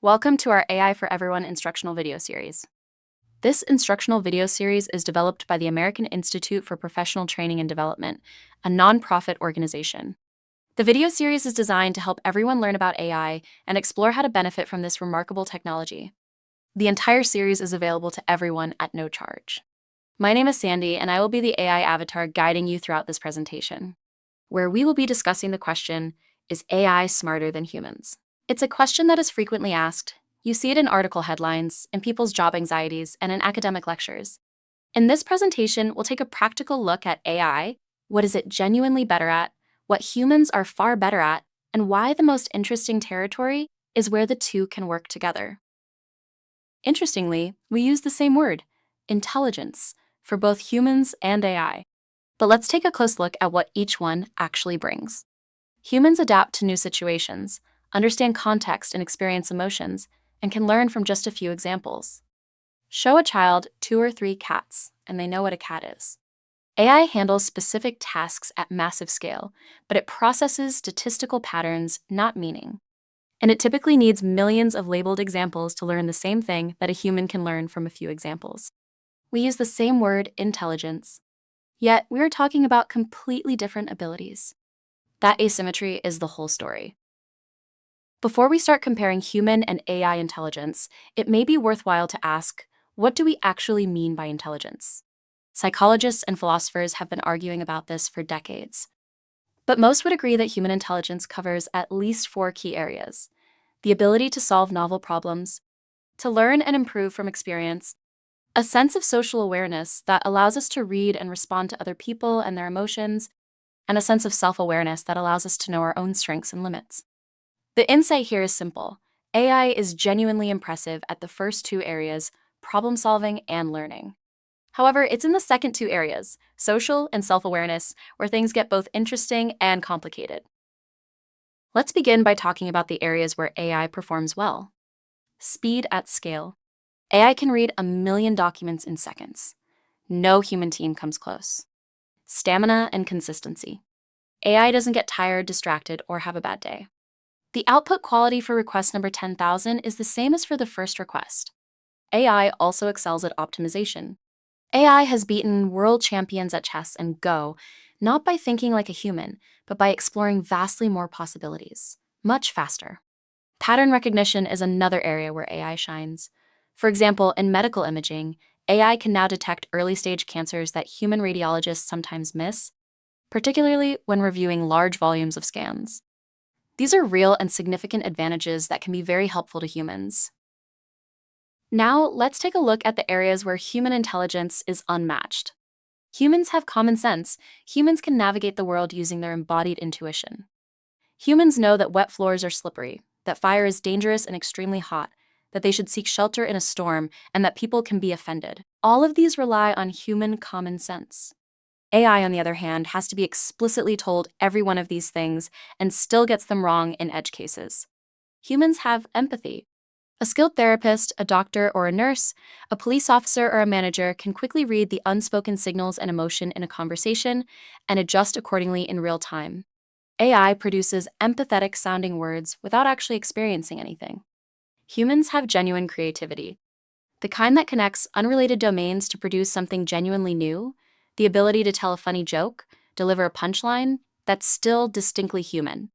Welcome to our AI for Everyone instructional video series. This instructional video series is developed by the American Institute for Professional Training and Development, a nonprofit organization. The video series is designed to help everyone learn about AI and explore how to benefit from this remarkable technology. The entire series is available to everyone at no charge. My name is Sandy, and I will be the AI avatar guiding you throughout this presentation, where we will be discussing the question, is AI smarter than humans? It's a question that is frequently asked. You see it in article headlines, in people's job anxieties, and in academic lectures. In this presentation, we'll take a practical look at AI, what is it genuinely better at, what humans are far better at, and why the most interesting territory is where the two can work together. Interestingly, we use the same word, intelligence, for both humans and AI. But let's take a close look at what each one actually brings. Humans adapt to new situations, understand context and experience emotions, and can learn from just a few examples. Show a child 2 or 3 cats, and they know what a cat is. AI handles specific tasks at massive scale, but it processes statistical patterns, not meaning. And it typically needs millions of labeled examples to learn the same thing that a human can learn from a few examples. We use the same word, intelligence, yet we are talking about completely different abilities. That asymmetry is the whole story. Before we start comparing human and AI intelligence, it may be worthwhile to ask, what do we actually mean by intelligence? Psychologists and philosophers have been arguing about this for decades. But most would agree that human intelligence covers at least 4 key areas: the ability to solve novel problems, to learn and improve from experience, a sense of social awareness that allows us to read and respond to other people and their emotions, and a sense of self-awareness that allows us to know our own strengths and limits. The insight here is simple. AI is genuinely impressive at the first 2 areas, problem solving and learning. However, it's in the second 2 areas, social and self-awareness, where things get both interesting and complicated. Let's begin by talking about the areas where AI performs well. Speed at scale. AI can read 1 million documents in seconds. No human team comes close. Stamina and consistency. AI doesn't get tired, distracted, or have a bad day. The output quality for request number 10,000 is the same as for the first request. AI also excels at optimization. AI has beaten world champions at chess and Go, not by thinking like a human, but by exploring vastly more possibilities, much faster. Pattern recognition is another area where AI shines. For example, in medical imaging, AI can now detect early-stage cancers that human radiologists sometimes miss, particularly when reviewing large volumes of scans. These are real and significant advantages that can be very helpful to humans. Now, let's take a look at the areas where human intelligence is unmatched. Humans have common sense. Humans can navigate the world using their embodied intuition. Humans know that wet floors are slippery, that fire is dangerous and extremely hot, that they should seek shelter in a storm, and that people can be offended. All of these rely on human common sense. AI, on the other hand, has to be explicitly told every one of these things and still gets them wrong in edge cases. Humans have empathy. A skilled therapist, a doctor or a nurse, a police officer or a manager can quickly read the unspoken signals and emotion in a conversation and adjust accordingly in real time. AI produces empathetic sounding words without actually experiencing anything. Humans have genuine creativity, the kind that connects unrelated domains to produce something genuinely new, the ability to tell a funny joke, deliver a punchline that's still distinctly human.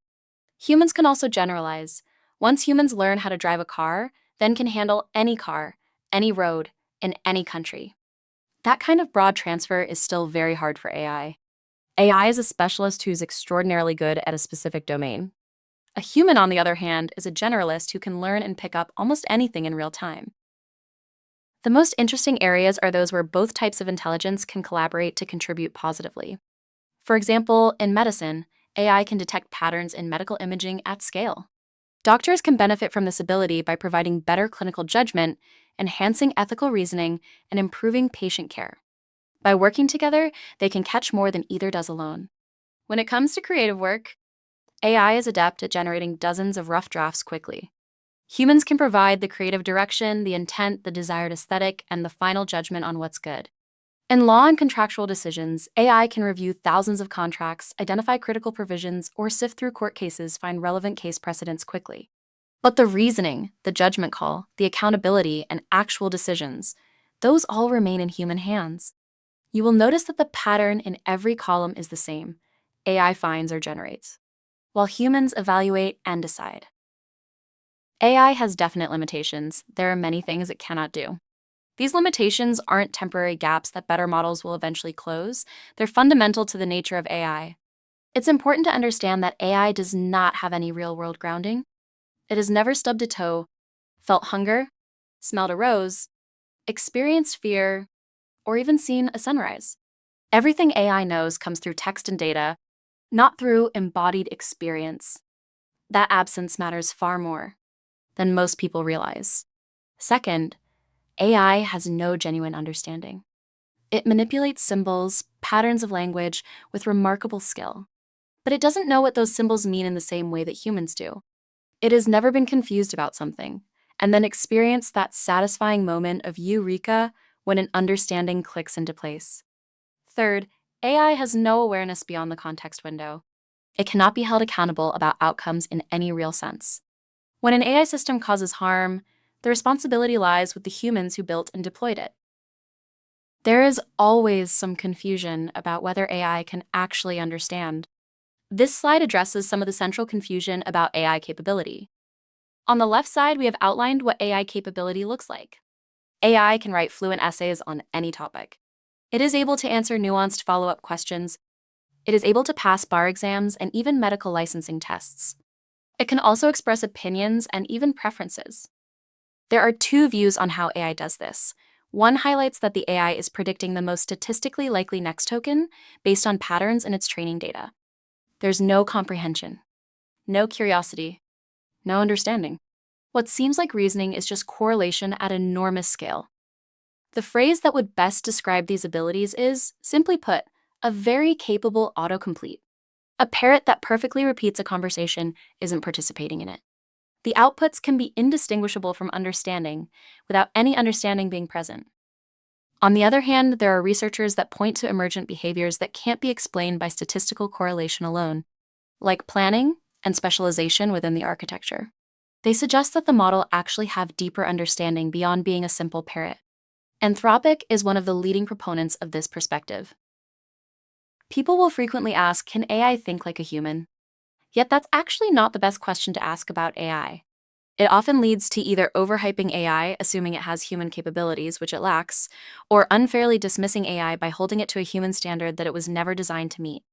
Humans can also generalize. Once humans learn how to drive a car, then can handle any car, any road, in any country. That kind of broad transfer is still very hard for AI. AI is a specialist who's extraordinarily good at a specific domain. A human, on the other hand, is a generalist who can learn and pick up almost anything in real time. The most interesting areas are those where both types of intelligence can collaborate to contribute positively. For example, in medicine, AI can detect patterns in medical imaging at scale. Doctors can benefit from this ability by providing better clinical judgment, enhancing ethical reasoning, and improving patient care. By working together, they can catch more than either does alone. When it comes to creative work, AI is adept at generating dozens of rough drafts quickly. Humans can provide the creative direction, the intent, the desired aesthetic, and the final judgment on what's good. In law and contractual decisions, AI can review thousands of contracts, identify critical provisions, or sift through court cases, find relevant case precedents quickly. But the reasoning, the judgment call, the accountability, and actual decisions, those all remain in human hands. You will notice that the pattern in every column is the same. AI finds or generates, while humans evaluate and decide. AI has definite limitations. There are many things it cannot do. These limitations aren't temporary gaps that better models will eventually close. They're fundamental to the nature of AI. It's important to understand that AI does not have any real-world grounding. It has never stubbed a toe, felt hunger, smelled a rose, experienced fear, or even seen a sunrise. Everything AI knows comes through text and data, not through embodied experience. That absence matters far more than most people realize. Second, AI has no genuine understanding. It manipulates symbols, patterns of language with remarkable skill. But it doesn't know what those symbols mean in the same way that humans do. It has never been confused about something, and then experienced that satisfying moment of eureka when an understanding clicks into place. Third, AI has no awareness beyond the context window. It cannot be held accountable about outcomes in any real sense. When an AI system causes harm, the responsibility lies with the humans who built and deployed it. There is always some confusion about whether AI can actually understand. This slide addresses some of the central confusion about AI capability. On the left side, we have outlined what AI capability looks like. AI can write fluent essays on any topic. It is able to answer nuanced follow-up questions. It is able to pass bar exams and even medical licensing tests. It can also express opinions and even preferences. There are two views on how AI does this. One highlights that the AI is predicting the most statistically likely next token based on patterns in its training data. There's no comprehension, no curiosity, no understanding. What seems like reasoning is just correlation at enormous scale. The phrase that would best describe these abilities is, simply put, a very capable autocomplete. A parrot that perfectly repeats a conversation isn't participating in it. The outputs can be indistinguishable from understanding without any understanding being present. On the other hand, there are researchers that point to emergent behaviors that can't be explained by statistical correlation alone, like planning and specialization within the architecture. They suggest that the model actually have deeper understanding beyond being a simple parrot. Anthropic is one of the leading proponents of this perspective. People will frequently ask, can AI think like a human? Yet that's actually not the best question to ask about AI. It often leads to either overhyping AI, assuming it has human capabilities, which it lacks, or unfairly dismissing AI by holding it to a human standard that it was never designed to meet.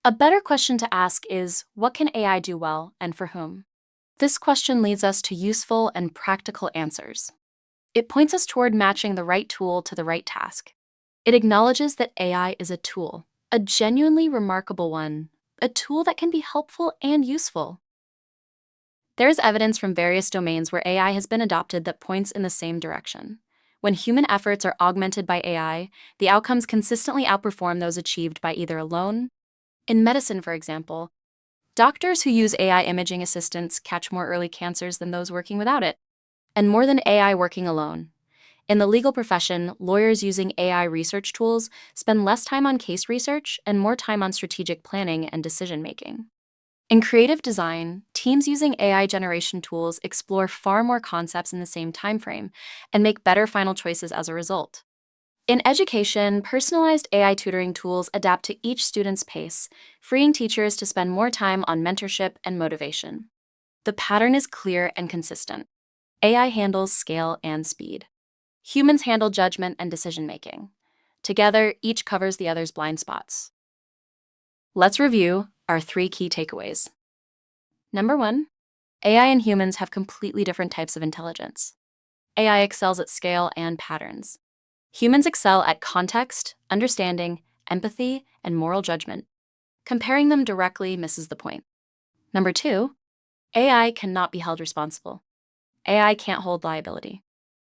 A better question to ask is, what can AI do well, and for whom? This question leads us to useful and practical answers. It points us toward matching the right tool to the right task. It acknowledges that AI is a tool, a genuinely remarkable one, a tool that can be helpful and useful. There is evidence from various domains where AI has been adopted that points in the same direction. When human efforts are augmented by AI, the outcomes consistently outperform those achieved by either alone. In medicine, for example, doctors who use AI imaging assistants catch more early cancers than those working without it, and more than AI working alone. In the legal profession, lawyers using AI research tools spend less time on case research and more time on strategic planning and decision-making. In creative design, teams using AI generation tools explore far more concepts in the same timeframe and make better final choices as a result. In education, personalized AI tutoring tools adapt to each student's pace, freeing teachers to spend more time on mentorship and motivation. The pattern is clear and consistent. AI handles scale and speed. Humans handle judgment and decision-making. Together, each covers the other's blind spots. Let's review our 3 key takeaways. Number 1, AI and humans have completely different types of intelligence. AI excels at scale and patterns. Humans excel at context, understanding, empathy, and moral judgment. Comparing them directly misses the point. Number 2, AI cannot be held responsible. AI can't hold liability.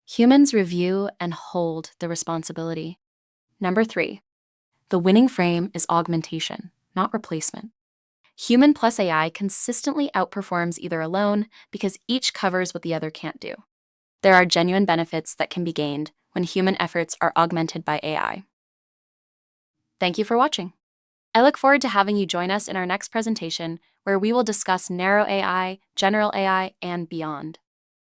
Humans review and hold the responsibility. Number 3, the winning frame is augmentation, not replacement. Human plus AI consistently outperforms either alone because each covers what the other can't do. There are genuine benefits that can be gained when human efforts are augmented by AI. Thank you for watching. I look forward to having you join us in our next presentation, where we will discuss narrow AI, general AI, and beyond.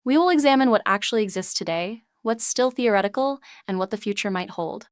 We will examine what actually exists today, what's still theoretical, and what the future might hold.